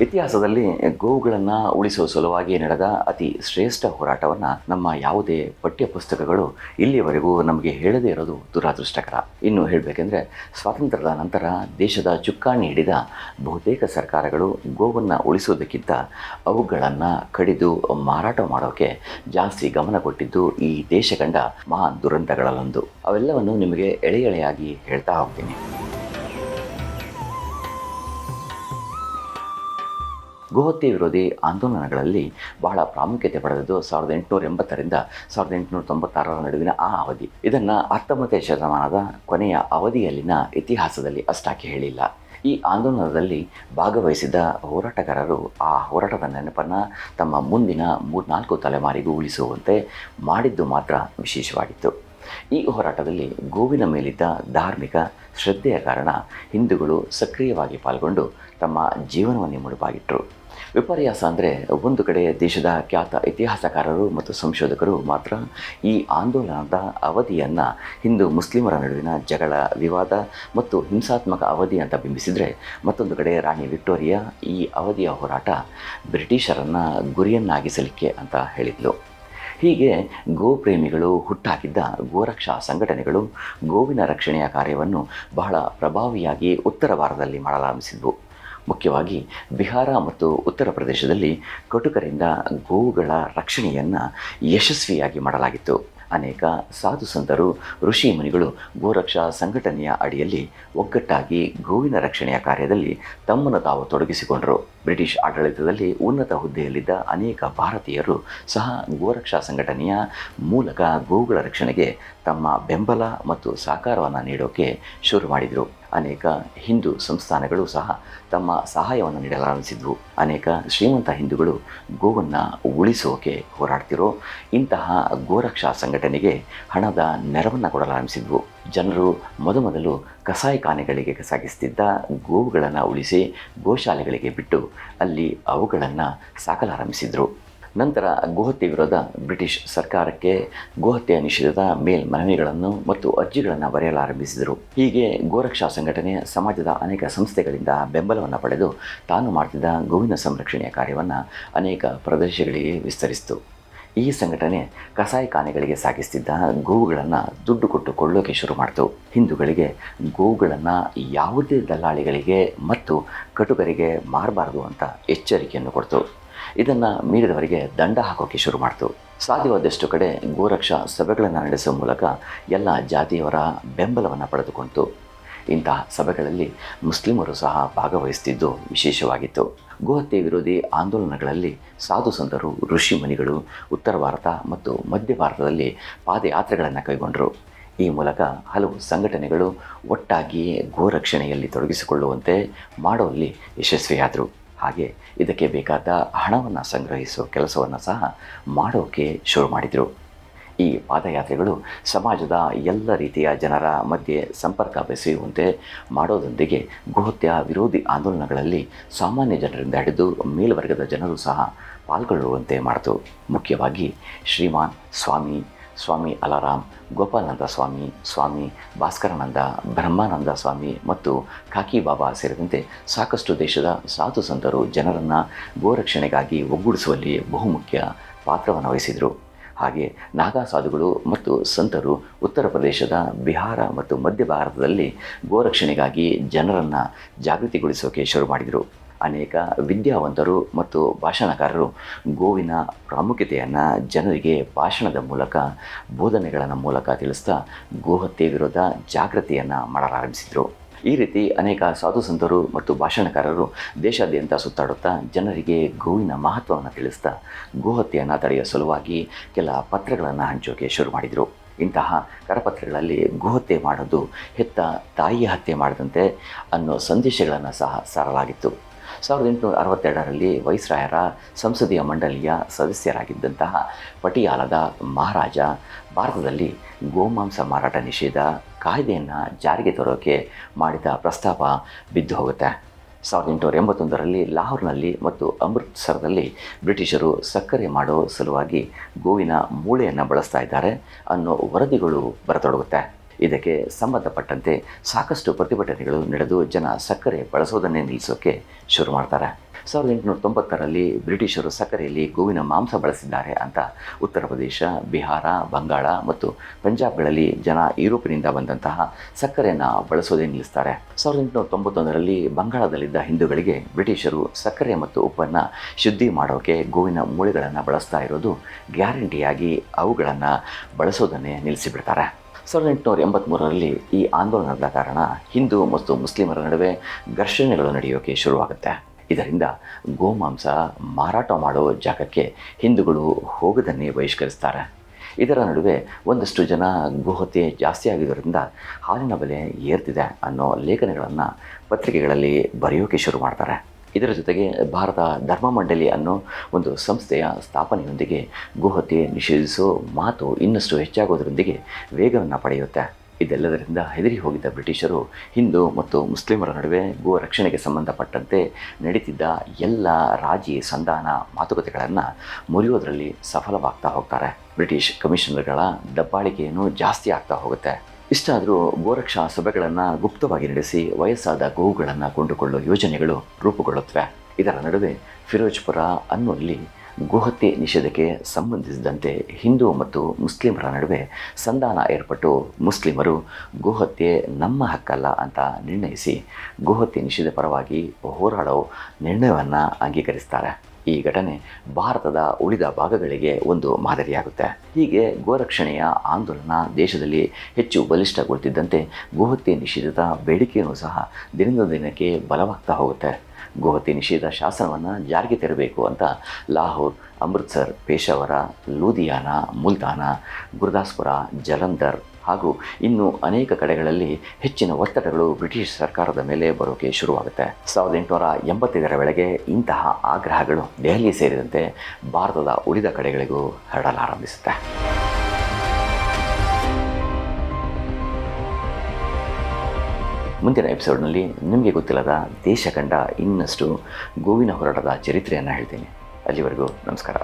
ಇತಿಹಾಸದಲ್ಲಿ ಗೋವುಗಳನ್ನು ಉಳಿಸುವ ಸಲುವಾಗಿ ನಡೆದ ಅತಿ ಶ್ರೇಷ್ಠ ಹೋರಾಟವನ್ನು ನಮ್ಮ ಯಾವುದೇ ಪಠ್ಯ ಪುಸ್ತಕಗಳು ಇಲ್ಲಿಯವರೆಗೂ ನಮಗೆ ಹೇಳದೇ ಇರೋದು ದುರಾದೃಷ್ಟಕರ. ಇನ್ನು ಹೇಳಬೇಕೆಂದರೆ ಸ್ವಾತಂತ್ರ್ಯದ ನಂತರ ದೇಶದ ಚುಕ್ಕಾಣಿ ಹಿಡಿದ ಬಹುತೇಕ ಸರ್ಕಾರಗಳು ಗೋವನ್ನು ಉಳಿಸುವುದಕ್ಕಿಂತ ಅವುಗಳನ್ನು ಕಡಿದು ಮಾರಾಟ ಮಾಡೋಕ್ಕೆ ಜಾಸ್ತಿ ಗಮನ ಕೊಟ್ಟಿದ್ದು ಈ ದೇಶ ಕಂಡ ಮಹಾನ್ ದುರಂತಗಳಲ್ಲೊಂದು. ಅವೆಲ್ಲವನ್ನು ನಿಮಗೆ ಎಳೆಯಾಗಿ ಹೇಳ್ತಾ ಹೋಗ್ತೀನಿ. ಗೋಹತ್ಯೆ ವಿರೋಧಿ ಆಂದೋಲನಗಳಲ್ಲಿ ಬಹಳ ಪ್ರಾಮುಖ್ಯತೆ ಪಡೆದದ್ದು 1880ರಿಂದ 1896 ನಡುವಿನ ಆ ಅವಧಿ. ಇದನ್ನು 19ನೇ ಶತಮಾನದ ಕೊನೆಯ ಅವಧಿಯಲ್ಲಿನ ಇತಿಹಾಸದಲ್ಲಿ ಅಷ್ಟಾಗಿ ಹೇಳಿಲ್ಲ. ಈ ಆಂದೋಲನದಲ್ಲಿ ಭಾಗವಹಿಸಿದ ಹೋರಾಟಗಾರರು ಆ ಹೋರಾಟದ ನೆನಪನ್ನು ತಮ್ಮ ಮುಂದಿನ 3-4 ತಲೆಮಾರಿಗೂ ಉಳಿಸುವಂತೆ ಮಾಡಿದ್ದು ಮಾತ್ರ ವಿಶೇಷವಾಗಿತ್ತು. ಈ ಹೋರಾಟದಲ್ಲಿ ಗೋವಿನ ಮೇಲಿದ್ದ ಧಾರ್ಮಿಕ ಶ್ರದ್ಧೆಯ ಕಾರಣ ಹಿಂದೂಗಳು ಸಕ್ರಿಯವಾಗಿ ಪಾಲ್ಗೊಂಡು ತಮ್ಮ ಜೀವನವನ್ನೇ ಮುಡುಪಾಗಿಟ್ಟರು. ವಿಪರ್ಯಾಸ ಅಂದರೆ ಒಂದು ಕಡೆ ದೇಶದ ಖ್ಯಾತ ಇತಿಹಾಸಕಾರರು ಮತ್ತು ಸಂಶೋಧಕರು ಮಾತ್ರ ಈ ಆಂದೋಲನದ ಅವಧಿಯನ್ನು ಹಿಂದೂ ಮುಸ್ಲಿಮರ ನಡುವಿನ ಜಗಳ, ವಿವಾದ ಮತ್ತು ಹಿಂಸಾತ್ಮಕ ಅವಧಿ ಅಂತ ಬಿಂಬಿಸಿದರೆ, ಮತ್ತೊಂದು ಕಡೆ ರಾಣಿ ವಿಕ್ಟೋರಿಯಾ ಈ ಅವಧಿಯ ಹೋರಾಟ ಬ್ರಿಟಿಷರನ್ನು ಗುರಿಯನ್ನಾಗಿಸಲಿಕ್ಕೆ ಅಂತ ಹೇಳಿದ್ಲು. ಹೀಗೆ ಗೋಪ್ರೇಮಿಗಳು ಹುಟ್ಟಾಕಿದ್ದ ಗೋರಕ್ಷಾ ಸಂಘಟನೆಗಳು ಗೋವಿನ ರಕ್ಷಣೆಯ ಕಾರ್ಯವನ್ನು ಬಹಳ ಪ್ರಭಾವಿಯಾಗಿ ಉತ್ತರ ಭಾರತದಲ್ಲಿ ಮಾಡಲಾರಂಭಿಸಿದ್ವು. ಮುಖ್ಯವಾಗಿ ಬಿಹಾರ ಮತ್ತು ಉತ್ತರ ಪ್ರದೇಶದಲ್ಲಿ ಕಟುಕರಿಂದ ಗೋವುಗಳ ರಕ್ಷಣೆಯನ್ನು ಯಶಸ್ವಿಯಾಗಿ ಮಾಡಲಾಗಿತ್ತು. ಅನೇಕ ಸಾಧು ಸಂತರು, ಋಷಿ ಮುನಿಗಳು ಗೋರಕ್ಷಾ ಸಂಘಟನೆಯ ಅಡಿಯಲ್ಲಿ ಒಗ್ಗಟ್ಟಾಗಿ ಗೋವಿನ ರಕ್ಷಣೆಯ ಕಾರ್ಯದಲ್ಲಿ ತಮ್ಮನ್ನು ತಾವು ತೊಡಗಿಸಿಕೊಂಡರು. ಬ್ರಿಟಿಷ್ ಆಡಳಿತದಲ್ಲಿ ಉನ್ನತ ಹುದ್ದೆಯಲ್ಲಿದ್ದ ಅನೇಕ ಭಾರತೀಯರು ಸಹ ಗೋರಕ್ಷಾ ಸಂಘಟನೆಯ ಮೂಲಕ ಗೋವುಗಳ ರಕ್ಷಣೆಗೆ ತಮ್ಮ ಬೆಂಬಲ ಮತ್ತು ಸಹಕಾರವನ್ನು ನೀಡೋಕೆ ಶುರು ಮಾಡಿದರು. ಅನೇಕ ಹಿಂದೂ ಸಂಸ್ಥಾನಗಳು ಸಹ ತಮ್ಮ ಸಹಾಯವನ್ನು ನೀಡಲಾರಂಭಿಸಿದ್ವು. ಅನೇಕ ಶ್ರೀಮಂತ ಹಿಂದೂಗಳು ಗೋವನ್ನು ಉಳಿಸೋಕೆ ಹೋರಾಡ್ತಿರೋ ಇಂತಹ ಗೋರಕ್ಷಾ ಸಂಘಟನೆಗೆ ಹಣದ ನೆರವನ್ನು ಕೊಡಲಾರಂಭಿಸಿದ್ವು. ಜನರು ಮೊದಲು ಕಸಾಯಿಖಾನೆಗಳಿಗೆ ಸಾಗಿಸುತ್ತಿದ್ದ ಗೋವುಗಳನ್ನು ಉಳಿಸಿ ಗೋಶಾಲೆಗಳಿಗೆ ಬಿಟ್ಟು ಅಲ್ಲಿ ಅವುಗಳನ್ನು ಸಾಕಲಾರಂಭಿಸಿದರು. ನಂತರ ಗೋಹತ್ಯೆ ವಿರೋಧ ಬ್ರಿಟಿಷ್ ಸರ್ಕಾರಕ್ಕೆ ಗೋಹತ್ಯೆ ನಿಷೇಧದ ಮೇಲ್ಮನವಿಗಳನ್ನು ಮತ್ತು ಅರ್ಜಿಗಳನ್ನು ಬರೆಯಲಾರಂಭಿಸಿದರು. ಹೀಗೆ ಗೋರಕ್ಷಾ ಸಂಘಟನೆ ಸಮಾಜದ ಅನೇಕ ಸಂಸ್ಥೆಗಳಿಂದ ಬೆಂಬಲವನ್ನು ಪಡೆದು ತಾನು ಮಾಡ್ತಿದ್ದ ಗೋವಿನ ಸಂರಕ್ಷಣೆಯ ಕಾರ್ಯವನ್ನು ಅನೇಕ ಪ್ರದೇಶಗಳಿಗೆ ವಿಸ್ತರಿಸಿತು. ಈ ಸಂಘಟನೆ ಕಸಾಯಿಖಾನೆಗಳಿಗೆ ಸಾಗಿಸ್ತಿದ್ದ ಗೋವುಗಳನ್ನು ದುಡ್ಡು ಕೊಟ್ಟು ಕೊಳ್ಳೋಕೆ ಶುರು ಮಾಡಿತು. ಹಿಂದೂಗಳಿಗೆ ಗೋವುಗಳನ್ನು ಯಾವುದೇ ದಲ್ಲಾಳಿಗಳಿಗೆ ಮತ್ತು ಕಟುಕರಿಗೆ ಮಾರಬಾರದು ಅಂತ ಎಚ್ಚರಿಕೆಯನ್ನು ಕೊಡ್ತು. ಇದನ್ನು ಮೀರಿದವರಿಗೆ ದಂಡ ಹಾಕೋಕ್ಕೆ ಶುರು ಮಾಡಿತು. ಸಾಧ್ಯವಾದಷ್ಟು ಕಡೆ ಗೋರಕ್ಷಾ ಸಭೆಗಳನ್ನು ನಡೆಸುವ ಮೂಲಕ ಎಲ್ಲ ಜಾತಿಯವರ ಬೆಂಬಲವನ್ನು ಪಡೆದುಕೊಂಡಿತು. ಇಂತಹ ಸಭೆಗಳಲ್ಲಿ ಮುಸ್ಲಿಮರು ಸಹ ಭಾಗವಹಿಸುತ್ತಿದ್ದು ವಿಶೇಷವಾಗಿತ್ತು. ಗೋಹತ್ಯೆ ವಿರೋಧಿ ಆಂದೋಲನಗಳಲ್ಲಿ ಸಾಧು ಸಂತರು, ಋಷಿ ಮುನಿಗಳು ಉತ್ತರ ಭಾರತ ಮತ್ತು ಮಧ್ಯ ಭಾರತದಲ್ಲಿ ಪಾದಯಾತ್ರೆಗಳನ್ನು ಕೈಗೊಂಡರು. ಈ ಮೂಲಕ ಹಲವು ಸಂಘಟನೆಗಳು ಒಟ್ಟಾಗಿ ಗೋರಕ್ಷಣೆಯಲ್ಲಿ ತೊಡಗಿಸಿಕೊಳ್ಳುವಂತೆ ಮಾಡುವಲ್ಲಿ ಯಶಸ್ವಿಯಾದರು. ಹಾಗೆ ಇದಕ್ಕೆ ಬೇಕಾದ ಹಣವನ್ನು ಸಂಗ್ರಹಿಸುವ ಕೆಲಸವನ್ನು ಸಹ ಮಾಡೋಕ್ಕೆ ಶುರು ಮಾಡಿದರು. ಈ ಪಾದಯಾತ್ರೆಗಳು ಸಮಾಜದ ಎಲ್ಲ ರೀತಿಯ ಜನರ ಮಧ್ಯೆ ಸಂಪರ್ಕ ಬೆಸೆಯುವಂತೆ ಮಾಡೋದೊಂದಿಗೆ ಗೋಹತ್ಯೆ ವಿರೋಧಿ ಆಂದೋಲನಗಳಲ್ಲಿ ಸಾಮಾನ್ಯ ಜನರಿಂದ ಹಿಡಿದು ಮೇಲ್ವರ್ಗದ ಜನರು ಸಹ ಪಾಲ್ಗೊಳ್ಳುವಂತೆ ಮಾಡಿತು. ಮುಖ್ಯವಾಗಿ ಶ್ರೀಮಾನ್ ಸ್ವಾಮಿ ಅಲಾರಾಮ್, ಗೋಪಾಲನಂದ ಸ್ವಾಮಿ ಭಾಸ್ಕರಾನಂದ, ಬ್ರಹ್ಮಾನಂದ ಸ್ವಾಮಿ ಮತ್ತು ಖಾಕಿ ಬಾಬಾ ಸೇರಿದಂತೆ ಸಾಕಷ್ಟು ದೇಶದ ಸಾಧು ಸಂತರು ಜನರನ್ನು ಗೋರಕ್ಷಣೆಗಾಗಿ ಒಗ್ಗೂಡಿಸುವಲ್ಲಿ ಬಹುಮುಖ್ಯ ಪಾತ್ರವನ್ನು ವಹಿಸಿದರು. ಹಾಗೆ ನಾಗಾ ಸಾಧುಗಳು ಮತ್ತು ಸಂತರು ಉತ್ತರ ಪ್ರದೇಶದ, ಬಿಹಾರ ಮತ್ತು ಮಧ್ಯ ಭಾರತದಲ್ಲಿ ಗೋರಕ್ಷಣೆಗಾಗಿ ಜನರನ್ನು ಜಾಗೃತಿಗೊಳಿಸೋಕೆ ಶುರು ಮಾಡಿದರು. ಅನೇಕ ವಿದ್ಯಾವಂತರು ಮತ್ತು ಭಾಷಣಕಾರರು ಗೋವಿನ ಪ್ರಾಮುಖ್ಯತೆಯನ್ನು ಜನರಿಗೆ ಭಾಷಣದ ಮೂಲಕ, ಬೋಧನೆಗಳ ಮೂಲಕ ತಿಳಿಸ್ತಾ ಗೋಹತ್ಯೆ ವಿರೋಧ ಜಾಗೃತಿಯನ್ನು ಮಾಡಲಾರಂಭಿಸಿದರು. ಈ ರೀತಿ ಅನೇಕ ಸಾಧು ಸಂತರು ಮತ್ತು ಭಾಷಣಕಾರರು ದೇಶಾದ್ಯಂತ ಸುತ್ತಾಡುತ್ತಾ ಜನರಿಗೆ ಗೋವಿನ ಮಹತ್ವವನ್ನು ತಿಳಿಸ್ತಾ ಗೋಹತ್ಯೆಯನ್ನು ತಡೆಯುವ ಸಲುವಾಗಿ ಕೆಲ ಪತ್ರಗಳನ್ನು ಹಂಚೋಕೆ ಶುರು ಮಾಡಿದರು. ಇಂತಹ ಕರಪತ್ರಗಳಲ್ಲಿ ಗೋಹತ್ಯೆ ಮಾಡೋದು ಹೆತ್ತ ತಾಯಿಯ ಹತ್ಯೆ ಮಾಡದಂತೆ ಅನ್ನೋ ಸಂದೇಶಗಳನ್ನು ಸಹ ಸಾರಲಾಗಿತ್ತು. 1862ರಲ್ಲಿ ವೈಸ್ರಾಯರ ಸಂಸದೀಯ ಮಂಡಳಿಯ ಸದಸ್ಯರಾಗಿದ್ದಂತಹ ಪಟಿಯಾಲದ ಮಹಾರಾಜ ಭಾರತದಲ್ಲಿ ಗೋಮಾಂಸ ಮಾರಾಟ ನಿಷೇಧ ಕಾಯ್ದೆಯನ್ನು ಜಾರಿಗೆ ತರೋಕೆ ಮಾಡಿದ ಪ್ರಸ್ತಾಪ ಬಿದ್ದು ಹೋಗುತ್ತೆ. 1881ರಲ್ಲಿ ಲಾಹೋರ್ನಲ್ಲಿ ಮತ್ತು ಅಮೃತ್ಸರದಲ್ಲಿ ಬ್ರಿಟಿಷರು ಸಕ್ಕರೆ ಮಾಡೋ ಸಲುವಾಗಿ ಗೋವಿನ ಮೂಳೆಯನ್ನು ಬಳಸ್ತಾ ಇದ್ದಾರೆ ಅನ್ನೋ ವರದಿಗಳು ಬರತೊಡಗುತ್ತೆ. ಇದಕ್ಕೆ ಸಂಬಂಧಪಟ್ಟಂತೆ ಸಾಕಷ್ಟು ಪ್ರತಿಭಟನೆಗಳು ನಡೆದು ಜನ ಸಕ್ಕರೆ ಬಳಸೋದನ್ನೇ ನಿಲ್ಲಿಸೋಕೆ ಶುರು ಮಾಡ್ತಾರೆ. 1890ರಲ್ಲಿ ಬ್ರಿಟಿಷರು ಸಕ್ಕರೆಯಲ್ಲಿ ಗೋವಿನ ಮಾಂಸ ಬಳಸಿದ್ದಾರೆ ಅಂತ ಉತ್ತರ ಪ್ರದೇಶ, ಬಿಹಾರ, ಬಂಗಾಳ ಮತ್ತು ಪಂಜಾಬ್ಗಳಲ್ಲಿ ಜನ ಯುರೋಪಿನಿಂದ ಬಂದಂತಹ ಸಕ್ಕರೆಯನ್ನು ಬಳಸೋದೇ ನಿಲ್ಲಿಸ್ತಾರೆ. 1891ರಲ್ಲಿ ಬಂಗಾಳದಲ್ಲಿದ್ದ ಹಿಂದೂಗಳಿಗೆ ಬ್ರಿಟಿಷರು ಸಕ್ಕರೆ ಮತ್ತು ಉಪ್ಪನ್ನು ಶುದ್ಧಿ ಮಾಡೋಕ್ಕೆ ಗೋವಿನ ಮೂಳೆಗಳನ್ನು ಬಳಸ್ತಾ ಇರೋದು ಗ್ಯಾರಂಟಿಯಾಗಿ ಅವುಗಳನ್ನು ಬಳಸೋದನ್ನೇ ನಿಲ್ಲಿಸಿಬಿಡ್ತಾರೆ. 1883ರಲ್ಲಿ ಈ ಆಂದೋಲನದ ಕಾರಣ ಹಿಂದೂ ಮತ್ತು ಮುಸ್ಲಿಮರ ನಡುವೆ ಘರ್ಷಣೆಗಳು ನಡೆಯೋಕ್ಕೆ ಶುರುವಾಗುತ್ತೆ. ಇದರಿಂದ ಗೋಮಾಂಸ ಮಾರಾಟ ಮಾಡೋ ಜಾಗಕ್ಕೆ ಹಿಂದೂಗಳು ಹೋಗೋದನ್ನೇ ಬಹಿಷ್ಕರಿಸ್ತಾರೆ. ಇದರ ನಡುವೆ ಒಂದಷ್ಟು ಜನ ಗೋಹತ್ಯೆ ಜಾಸ್ತಿ ಆಗಿದ್ದರಿಂದ ಹಾಲಿನ ಬೆಲೆ ಏರ್ತಿದೆ ಅನ್ನೋ ಲೇಖನಗಳನ್ನು ಪತ್ರಿಕೆಗಳಲ್ಲಿ ಬರೆಯೋಕ್ಕೆ ಶುರು ಮಾಡ್ತಾರೆ. ಇದರ ಜೊತೆಗೆ ಭಾರತ ಧರ್ಮ ಮಂಡಳಿ ಅನ್ನೋ ಒಂದು ಸಂಸ್ಥೆಯ ಸ್ಥಾಪನೆಯೊಂದಿಗೆ ಗೋಹತ್ಯೆ ನಿಷೇಧಿಸೋ ಮಾತು ಇನ್ನಷ್ಟು ಹೆಚ್ಚಾಗೋದರೊಂದಿಗೆ ವೇಗವನ್ನು ಪಡೆಯುತ್ತೆ. ಇದೆಲ್ಲದರಿಂದ ಹೆದರಿ ಹೋಗಿದ್ದ ಬ್ರಿಟಿಷರು ಹಿಂದೂ ಮತ್ತು ಮುಸ್ಲಿಮರ ನಡುವೆ ಗೋ ರಕ್ಷಣೆಗೆ ಸಂಬಂಧಪಟ್ಟಂತೆ ನಡೀತಿದ್ದ ಎಲ್ಲ ರಾಜಿ ಸಂಧಾನ ಮಾತುಕತೆಗಳನ್ನು ಮುರಿಯೋದರಲ್ಲಿ ಸಫಲವಾಗ್ತಾ ಹೋಗ್ತಾರೆ. ಬ್ರಿಟಿಷ್ ಕಮಿಷನರ್ಗಳ ದಬ್ಬಾಳಿಕೆಯನ್ನು ಜಾಸ್ತಿ ಆಗ್ತಾ ಹೋಗುತ್ತೆ. ಇಷ್ಟಾದರೂ ಗೋರಕ್ಷಾ ಸಭೆಗಳನ್ನು ಗುಪ್ತವಾಗಿ ನಡೆಸಿ ವಯಸ್ಸಾದ ಗೋವುಗಳನ್ನು ಕೊಂಡುಕೊಳ್ಳುವ ಯೋಜನೆಗಳು ರೂಪುಗೊಳ್ಳುತ್ತವೆ. ಇದರ ನಡುವೆ ಫಿರೋಜ್ಪುರ ಅನ್ನುವಲ್ಲಿ ಗೋಹತ್ಯೆ ನಿಷೇಧಕ್ಕೆ ಸಂಬಂಧಿಸಿದಂತೆ ಹಿಂದೂ ಮತ್ತು ಮುಸ್ಲಿಮರ ನಡುವೆ ಸಂಧಾನ ಏರ್ಪಟ್ಟು ಮುಸ್ಲಿಮರು ಗೋಹತ್ಯೆ ನಮ್ಮ ಹಕ್ಕಲ್ಲ ಅಂತ ನಿರ್ಣಯಿಸಿ ಗೋಹತ್ಯೆ ನಿಷೇಧ ಪರವಾಗಿ ಹೋರಾಡೋ ನಿರ್ಣಯವನ್ನು ಅಂಗೀಕರಿಸ್ತಾರೆ. ಈ ಘಟನೆ ಭಾರತದ ಉಳಿದ ಭಾಗಗಳಿಗೆ ಒಂದು ಮಾದರಿಯಾಗುತ್ತೆ. ಹೀಗೆ ಗೋರಕ್ಷಣೆಯ ಆಂದೋಲನ ದೇಶದಲ್ಲಿ ಹೆಚ್ಚು ಬಲಿಷ್ಠಗೊಳ್ತಿದ್ದಂತೆ ಗೋಹತ್ಯೆ ನಿಷೇಧದ ಬೇಡಿಕೆಯೂ ಸಹ ದಿನದಿಂದ ದಿನಕ್ಕೆ ಬಲವಾಗ್ತಾ ಹೋಗುತ್ತೆ. ಗೋಹತ್ಯೆ ನಿಷೇಧ ಶಾಸನವನ್ನು ಜಾರಿಗೆ ತರಬೇಕು ಅಂತ ಲಾಹೋರ್, ಅಮೃತ್ಸರ್, ಪೇಶಾವರ, ಲೂಧಿಯಾನ, ಮುಲ್ತಾನ, ಗುರುದಾಸ್ಪುರ, ಜಲಂಧರ್ ಹಾಗೂ ಇನ್ನೂ ಅನೇಕ ಕಡೆಗಳಲ್ಲಿ ಹೆಚ್ಚಿನ ಒತ್ತಡಗಳು ಬ್ರಿಟಿಷ್ ಸರ್ಕಾರದ ಮೇಲೆ ಬರೋಕ್ಕೆ ಶುರುವಾಗುತ್ತೆ. 1885ರ ವೇಳೆಗೆ ಇಂತಹ ಆಗ್ರಹಗಳು ದೆಹಲಿ ಸೇರಿದಂತೆ ಭಾರತದ ಉಳಿದ ಕಡೆಗಳಿಗೂ ಹರಡಲಾರಂಭಿಸುತ್ತೆ. ಮುಂದಿನ ಎಪಿಸೋಡ್ನಲ್ಲಿ ನಿಮಗೆ ಗೊತ್ತಿಲ್ಲದ ದೇಶ ಕಂಡ ಇನ್ನಷ್ಟು ಗೋವಿನ ಹೋರಾಟದ ಚರಿತ್ರೆಯನ್ನು ಹೇಳ್ತೀನಿ. ಅಲ್ಲಿವರೆಗೂ ನಮಸ್ಕಾರ.